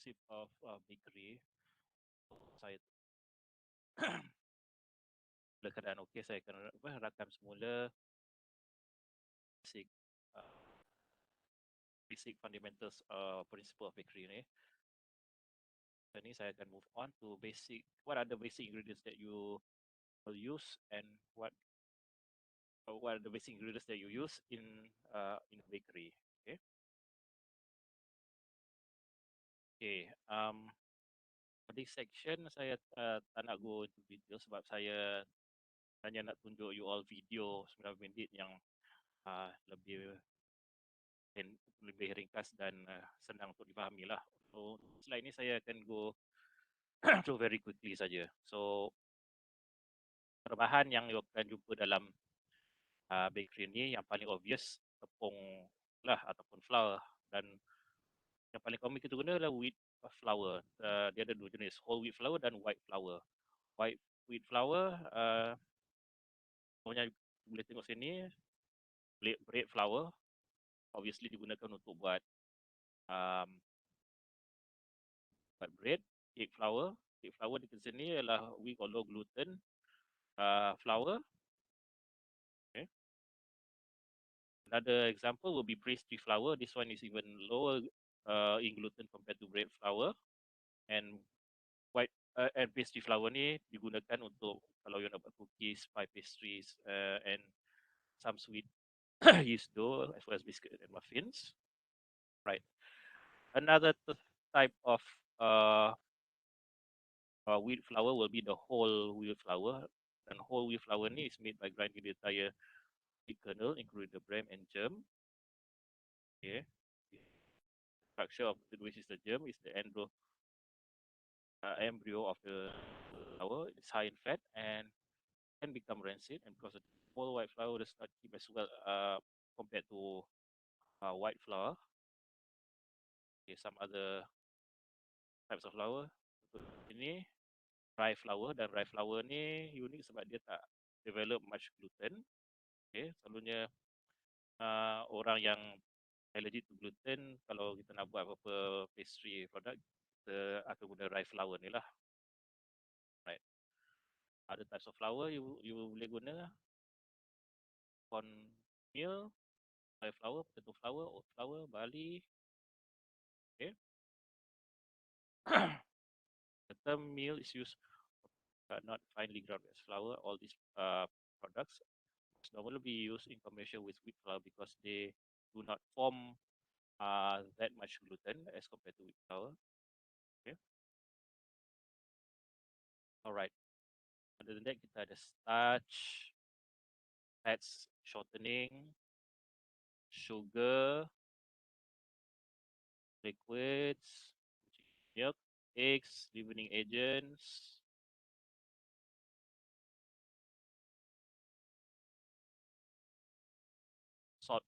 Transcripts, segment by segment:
prinsip of bakery, saya dalam keadaan okey, saya akan rakam semula basic basic fundamentals principle of bakery ni. Dan ni saya akan move on to basic, what are the basic ingredients that you will use and what are the basic ingredients that you use in bakery. Okay. Okay. For this section saya tak nak go into video sebab saya hanya nak tunjuk you all video 9 minit yang lebih ringkas dan senang untuk dipahami lah. So slide ni saya akan go through very quickly saja. So bahan yang you akan jumpa dalam bakery ni yang paling obvious tepung lah ataupun flour, dan yang paling common kita guna adalah wheat flour. Dia ada dua jenis, whole wheat flour dan white flour. White wheat flour boleh tengok sini, bread flour obviously digunakan untuk buat bread. Cake flour di sini adalah weak or low gluten flour. Okay. Another example will be pastry flour. This one is even lower in gluten compared to bread flour. And white and pastry flour ni digunakan untuk kalau you nak buat cookies, pie pastries, and some sweet yeast dough as well as biscuit and muffins. Right. Another type of wheat flour will be the whole wheat flour. And whole wheat flour ni is made by grinding the entire wheat kernel, including the bran and germ. Okay. The structure of which is the germ is the embryo of the flour. It's high in fat and can become rancid, and because the whole white flour does not keep as well compared to white flour. Okay, some other types of flour. Ini rye flour, dan rye flour ni unik sebab dia tak develop much gluten. Okay, selalunya orang yang allergic to gluten, kalau kita nak buat apa-apa pastry product, kita akan guna rye flour ni lah. Right. Other types of flour you boleh guna corn meal, rye flour, potato flour, oat flour, barley. Okay. The term meal is used not finely ground as flour. All these products normally be used in combination with wheat flour because they do not form that much gluten as compared to wheat flour. Okay. Alright. Other than that, kita ada starch, fats shortening, sugar, liquids, milk, eggs, leavening agents, salt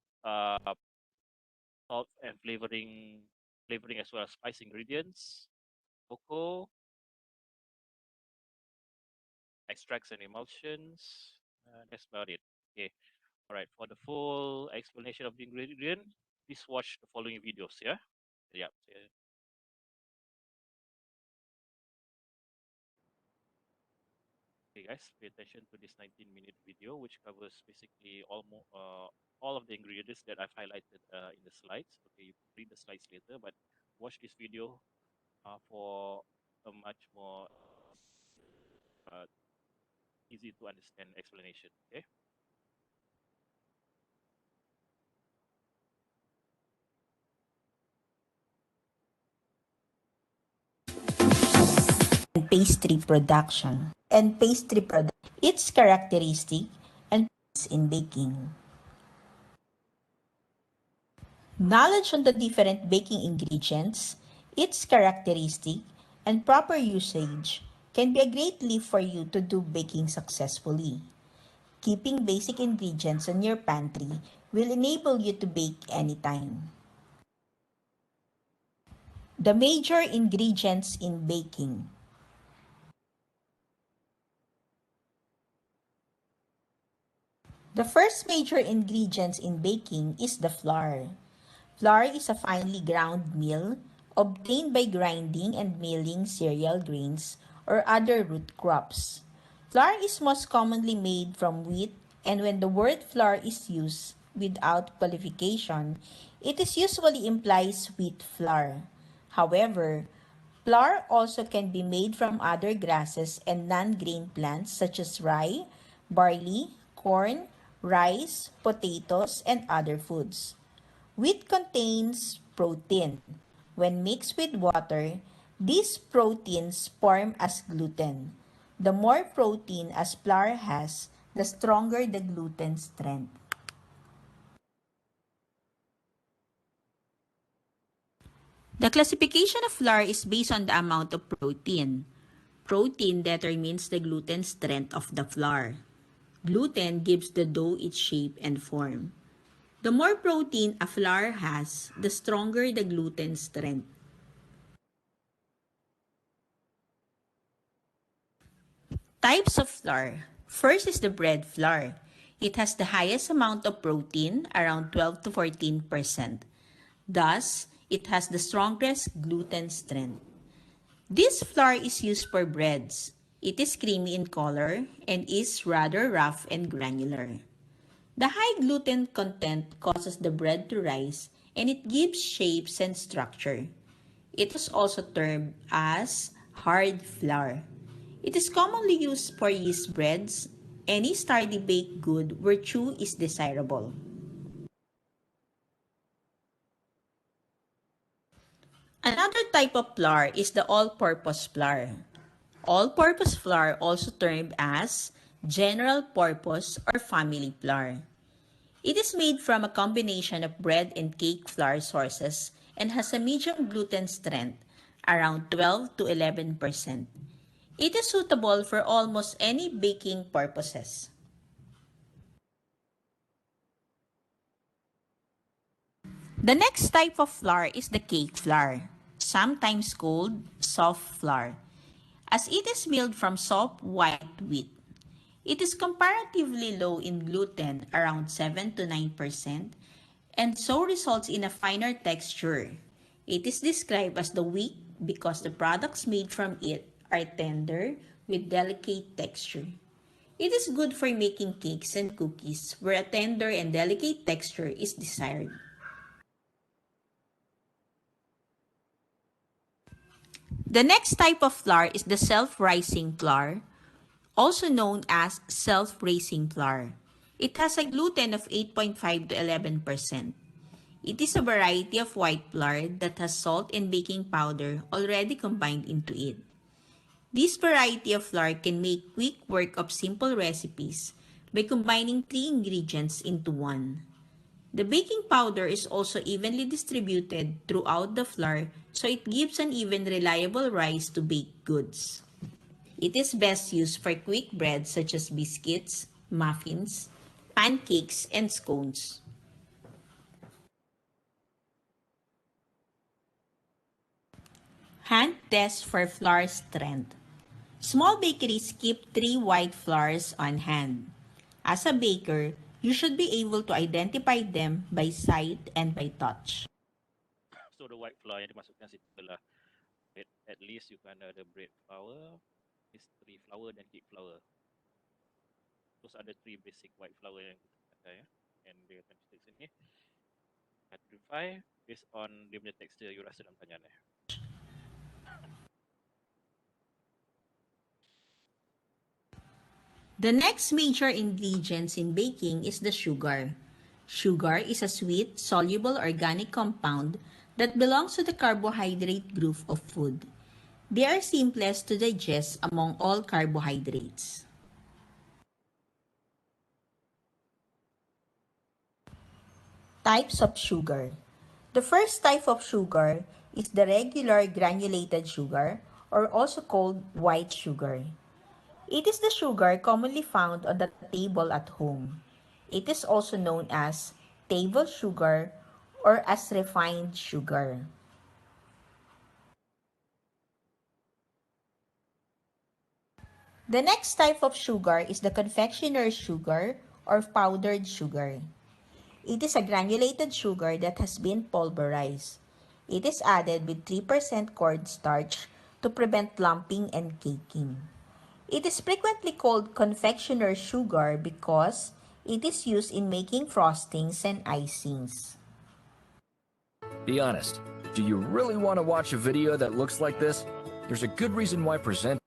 and flavoring as well as spice ingredients, cocoa, extracts and emulsions. That's about it. Okay. All right. For the full explanation of the ingredient, please watch the following videos. Yeah. Yeah. Okay, guys, pay attention to this 19-minute video, which covers basically almost all of the ingredients that I've highlighted in the slides. Okay, you can read the slides later, but watch this video for a much more easy to understand explanation. Okay. Pastry production. Its characteristic and in baking. Knowledge on the different baking ingredients, its characteristic, and proper usage can be a great lift for you to do baking successfully. Keeping basic ingredients in your pantry will enable you to bake anytime. The major ingredients in baking. The first major ingredient in baking is the flour. Flour is a finely ground meal obtained by grinding and milling cereal grains or other root crops. Flour is most commonly made from wheat, and when the word flour is used without qualification, it is usually implies wheat flour. However, flour also can be made from other grasses and non-grain plants such as rye, barley, corn, rice, potatoes, and other foods. Wheat contains protein. When mixed with water, these proteins form as gluten. The more protein a flour has, the stronger the gluten strength. The classification of flour is based on the amount of protein. Protein determines the gluten strength of the flour. Gluten gives the dough its shape and form. The more protein a flour has, the stronger the gluten strength. Types of flour. First is the bread flour. It has the highest amount of protein, around 12 to 14%. Thus, it has the strongest gluten strength. This flour is used for breads. It is creamy in color and is rather rough and granular. The high gluten content causes the bread to rise and it gives shapes and structure. It is also termed as hard flour. It is commonly used for yeast breads, any sturdy baked good where chew is desirable. Another type of flour is the all-purpose flour. All-purpose flour, also termed as general purpose or family flour. It is made from a combination of bread and cake flour sources and has a medium gluten strength, around 12 to 11%. It is suitable for almost any baking purposes. The next type of flour is the cake flour, sometimes called soft flour, as it is milled from soft white wheat. It is comparatively low in gluten, around 7 to 9%, and so results in a finer texture. It is described as the weak because the products made from it are tender with delicate texture. It is good for making cakes and cookies where a tender and delicate texture is desired. The next type of flour is the self-rising flour, also known as self-raising flour. It has a gluten of 8.5 to 11%. It is a variety of white flour that has salt and baking powder already combined into it. This variety of flour can make quick work of simple recipes by combining three ingredients into one. The baking powder is also evenly distributed throughout the flour so it gives an even reliable rise to baked goods. It is best used for quick bread such as biscuits, muffins, pancakes, and scones. Hand test for flour strength. Small bakeries keep three white flours on hand. As a baker, you should be able to identify them by sight and by touch. So the white flour yang dimasukkan situ adalah bread. At least you can ada bread flour, pastry flour dan cake flour. Terus ada three basic white flour yang kita pakai ya. And dia akan cerita sini. Identify based on dia punya texture you rasa dalam tangan eh. The next major ingredients in baking is the sugar. Sugar is a sweet, soluble organic compound that belongs to the carbohydrate group of food. They are simplest to digest among all carbohydrates. Types of sugar. The first type of sugar is the regular granulated sugar, or also called white sugar. It is the sugar commonly found on the table at home. It is also known as table sugar or as refined sugar. The next type of sugar is the confectioner's sugar or powdered sugar. It is a granulated sugar that has been pulverized. It is added with 3% cornstarch to prevent lumping and caking. It is frequently called confectioner's sugar because it is used in making frostings and icings. Be honest, do you really want to watch a video that looks like this? There's a good reason why present.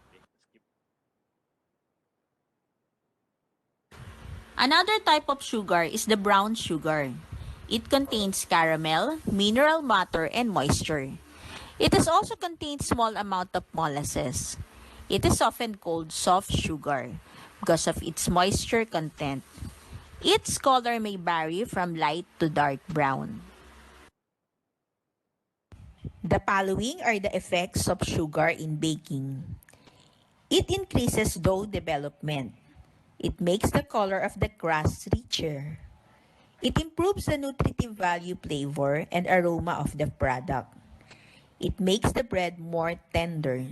Okay, skip. Another type of sugar is the brown sugar. It contains caramel, mineral matter, and moisture. It is also contains small amount of molasses. It is often called soft sugar because of its moisture content. Its color may vary from light to dark brown. The following are the effects of sugar in baking. It increases dough development. It makes the color of the crust richer. It improves the nutritive value, flavor, and aroma of the product. It makes the bread more tender.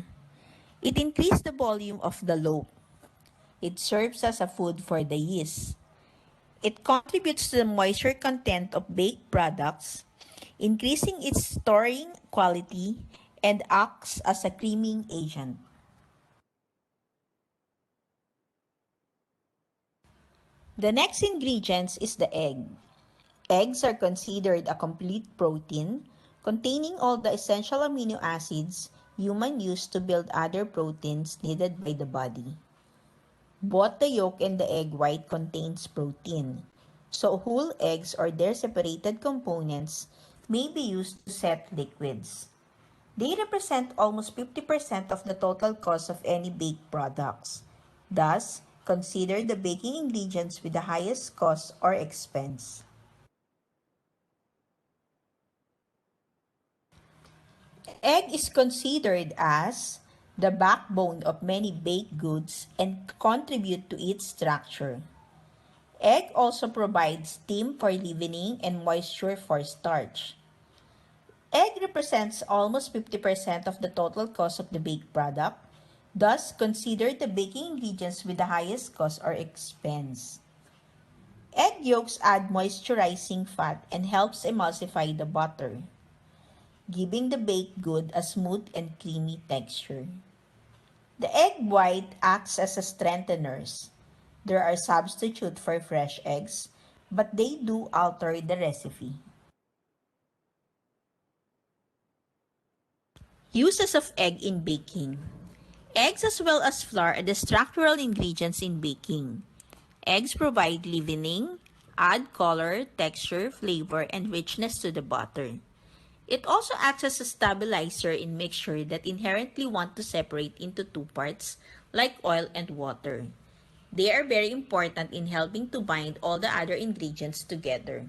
It increases the volume of the loaf. It serves as a food for the yeast. It contributes to the moisture content of baked products, increasing its storing quality, and acts as a creaming agent. The next ingredient is the egg. Eggs are considered a complete protein containing all the essential amino acids humans use to build other proteins needed by the body. Both the yolk and the egg white contains protein. So whole eggs or their separated components may be used to set liquids. They represent almost 50% of the total cost of any baked products. Thus, consider the baking ingredients with the highest cost or expense. Egg is considered as the backbone of many baked goods and contribute to its structure. Egg also provides steam for leavening and moisture for starch. Egg represents almost 50% of the total cost of the baked product. Thus, consider the baking ingredients with the highest cost or expense. Egg yolks add moisturizing fat and helps emulsify the butter, giving the baked good a smooth and creamy texture. The egg white acts as a strengtheners. There are substitutes for fresh eggs, but they do alter the recipe. Uses of egg in baking. Eggs as well as flour are the structural ingredients in baking. Eggs provide leavening, add color, texture, flavor, and richness to the butter. It also acts as a stabilizer in mixture that inherently want to separate into two parts, like oil and water. They are very important in helping to bind all the other ingredients together.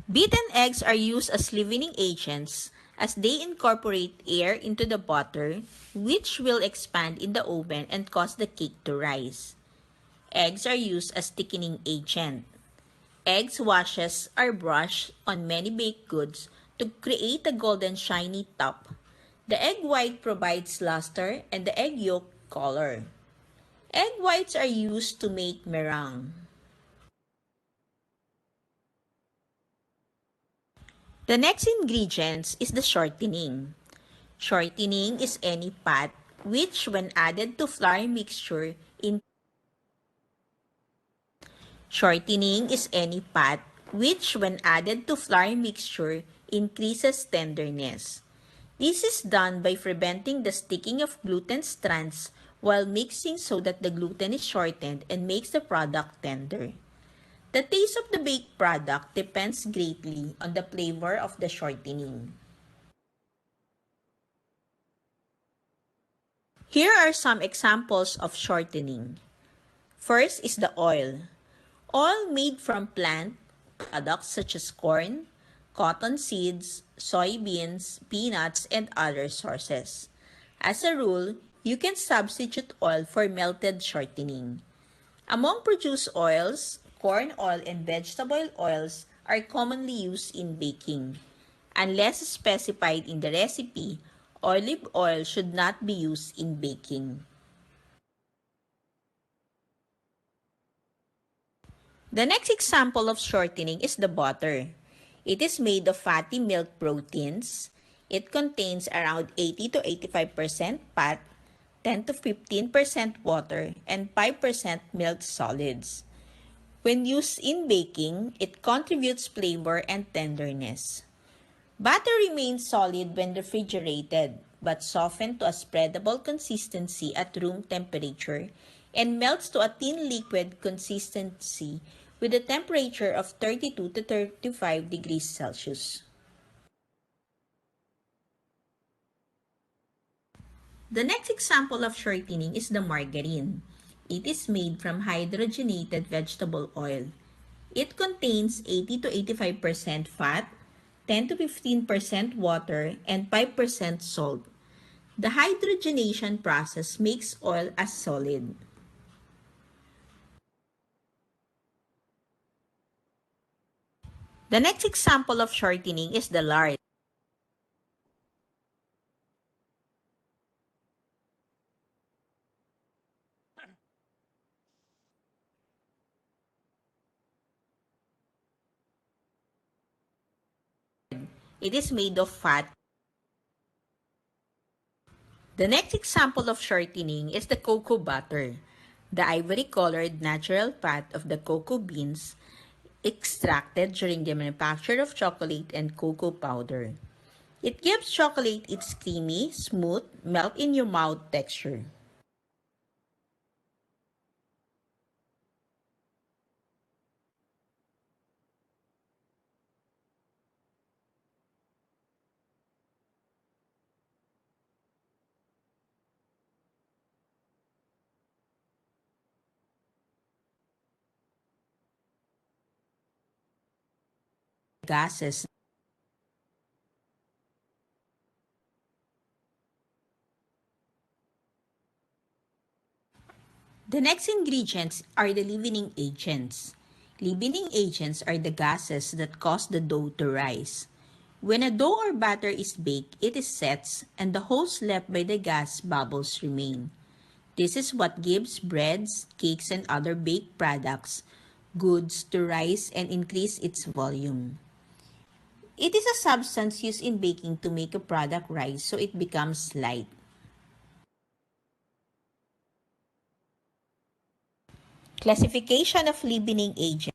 Beaten eggs are used as leavening agents as they incorporate air into the butter, which will expand in the oven and cause the cake to rise. Eggs are used as thickening agent. Eggs washes are brushed on many baked goods to create a golden shiny top. The egg white provides luster and the egg yolk color. Egg whites are used to make meringue. The next ingredient is the shortening. Shortening is any fat which when added to flour mixture in Shortening is any fat which when added to flour mixture increases tenderness. This is done by preventing the sticking of gluten strands while mixing so that the gluten is shortened and makes the product tender. The taste of the baked product depends greatly on the flavor of the shortening. Here are some examples of shortening. First is the oil. Oil made from plant products such as corn, cotton seeds, soybeans, peanuts, and other sources. As a rule, you can substitute oil for melted shortening. Among produced oils, corn oil and vegetable oils are commonly used in baking. Unless specified in the recipe, olive oil should not be used in baking. The next example of shortening is the butter. It is made of fatty milk proteins. It contains around 80 to 85% fat, 10 to 15% water, and 5% milk solids. When used in baking, it contributes flavor and tenderness. Butter remains solid when refrigerated, but softened to a spreadable consistency at room temperature and melts to a thin liquid consistency with a temperature of 32 to 35 degrees Celsius. The next example of shortening is the margarine. It is made from hydrogenated vegetable oil. It contains 80 to 85% fat, 10 to 15% water, and 5% salt. The hydrogenation process makes oil as solid. The next example of shortening is the lard. It is made of fat. The next example of shortening is the cocoa butter, the ivory-colored natural fat of the cocoa beans extracted during the manufacture of chocolate and cocoa powder. It gives chocolate its creamy, smooth, melt-in-your-mouth texture. Gases. The next ingredients are the leavening agents. Leavening agents are the gases that cause the dough to rise. When a dough or batter is baked, it is sets and the holes left by the gas bubbles remain. This is what gives breads, cakes, and other baked products goods to rise and increase its volume. It is a substance used in baking to make a product rise so it becomes light. Classification of leavening agents.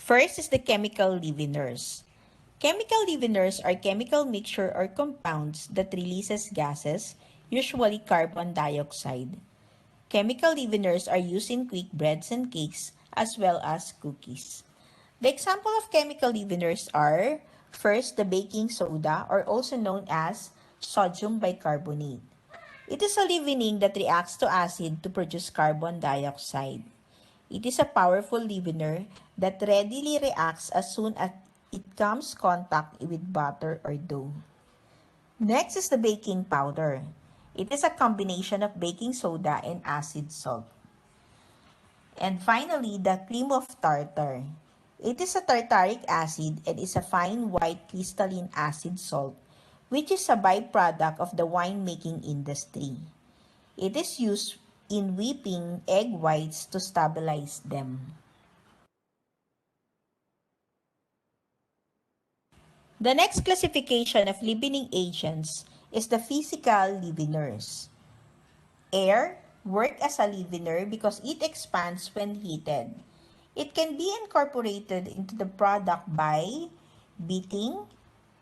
First is the chemical leaveners. Chemical leaveners are chemical mixture or compounds that releases gases, usually carbon dioxide. Chemical leaveners are used in quick breads and cakes as well as cookies. The example of chemical leaveners are first the baking soda or also known as sodium bicarbonate. It is a leavening that reacts to acid to produce carbon dioxide. It is a powerful leavener that readily reacts as soon as it comes contact with butter or dough. Next is the baking powder. It is a combination of baking soda and acid salt. And finally, the cream of tartar. It is a tartaric acid and is a fine white crystalline acid salt, which is a byproduct of the winemaking industry. It is used in whipping egg whites to stabilize them. The next classification of leavening agents is the physical leaveners. Air works as a leavener because it expands when heated. It can be incorporated into the product by beating,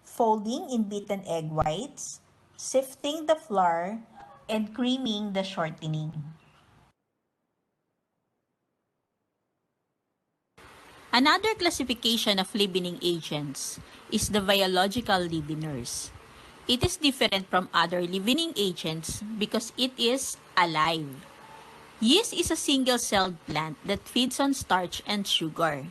folding in beaten egg whites, sifting the flour, and creaming the shortening. Another classification of leavening agents is the biological leaveners. It is different from other leavening agents because it is alive. Yeast is a single-celled plant that feeds on starch and sugar.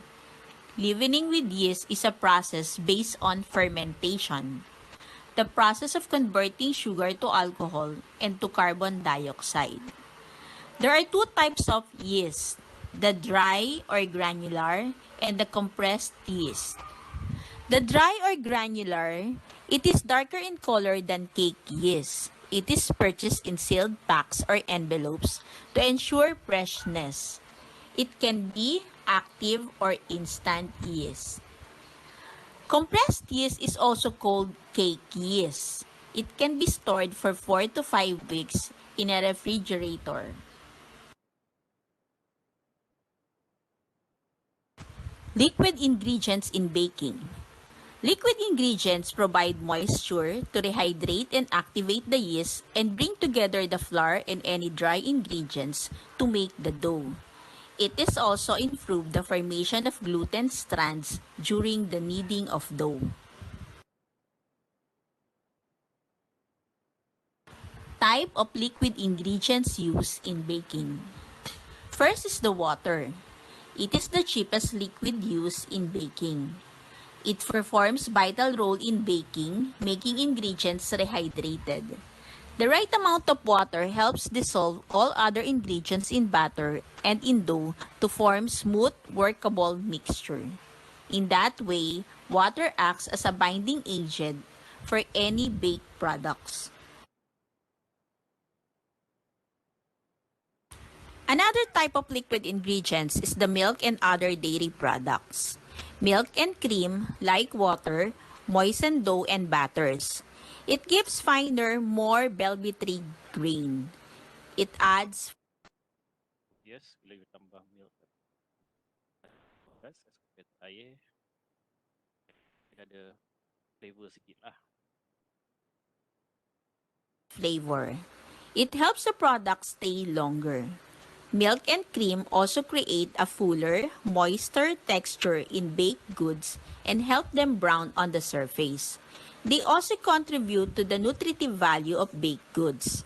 Leavening with yeast is a process based on fermentation, the process of converting sugar to alcohol and to carbon dioxide. There are two types of yeast, the dry or granular and the compressed yeast. The dry or granular It is darker in color than cake yeast. It is purchased in sealed packs or envelopes to ensure freshness. It can be active or instant yeast. Compressed yeast is also called cake yeast. It can be stored for 4 to 5 weeks in a refrigerator. Liquid ingredients in baking. Liquid ingredients provide moisture to rehydrate and activate the yeast and bring together the flour and any dry ingredients to make the dough. It is also improve the formation of gluten strands during the kneading of dough. Type of liquid ingredients used in baking. First is the water. It is the cheapest liquid used in baking. It performs vital role in baking, making ingredients rehydrated. The right amount of water helps dissolve all other ingredients in batter and in dough to form smooth, workable mixture. In that way, water acts as a binding agent for any baked products. Another type of liquid ingredients is the milk and other dairy products. Milk and cream, like water, moisten dough and batters. It gives finer, more velvety grain. It adds Yes, bila you tambah milk as compared to air, dia ada flavor sikit lah. flavor. It helps the product stay longer. Milk and cream also create a fuller, moister texture in baked goods and help them brown on the surface. They also contribute to the nutritive value of baked goods.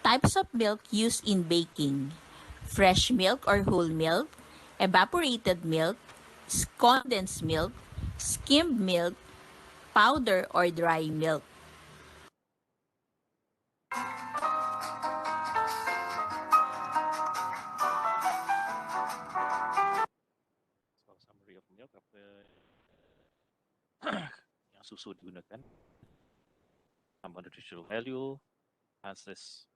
Types of milk used in baking: fresh milk or whole milk, evaporated milk, condensed milk, skimmed milk, powder or dry milk. So summary of milk, apa yang susu digunakan, tambah nutritional value, enhances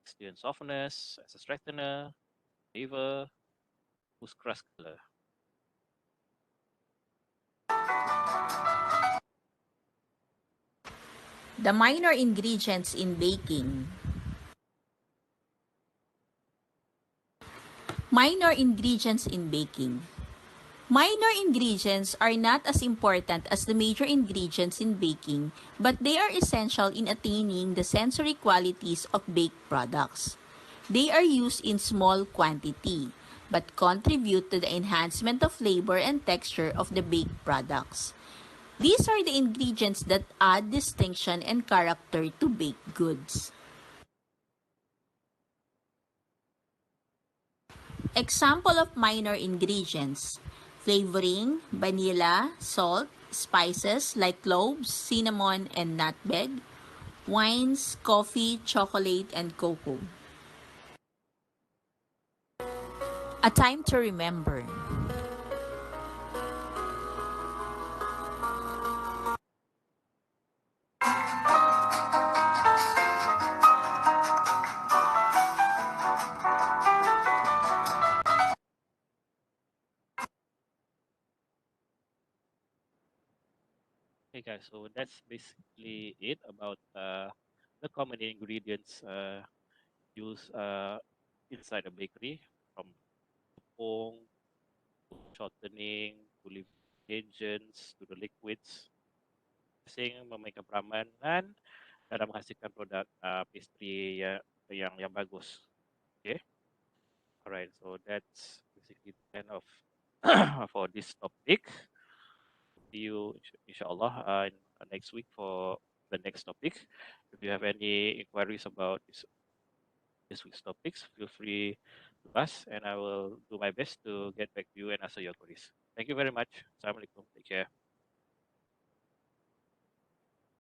texture and softness, as a strengthener, flavor, boost crust color. The minor ingredients in baking. Minor ingredients in baking. Minor ingredients are not as important as the major ingredients in baking, but they are essential in attaining the sensory qualities of baked products. They are used in small quantity, but contribute to the enhancement of flavor and texture of the baked products. These are the ingredients that add distinction and character to baked goods. Example of minor ingredients: flavoring, vanilla, salt, spices like cloves, cinnamon, and nutmeg, wines, coffee, chocolate, and cocoa. A time to remember. Okay, guys, so that's basically it about the common ingredients used inside a bakery, from tepung, shortening, to agents, to the liquids, sing memainkan peranan dalam menghasilkan produk pastry yang bagus. Okay, alright, so that's basically the end of for this topic. See you inshallah in next week for the next topic. If you have any inquiries about this week's topics, feel free to ask, and I will do my best to get back to you and answer your queries. Thank you very much. Assalamualaikum. Take care.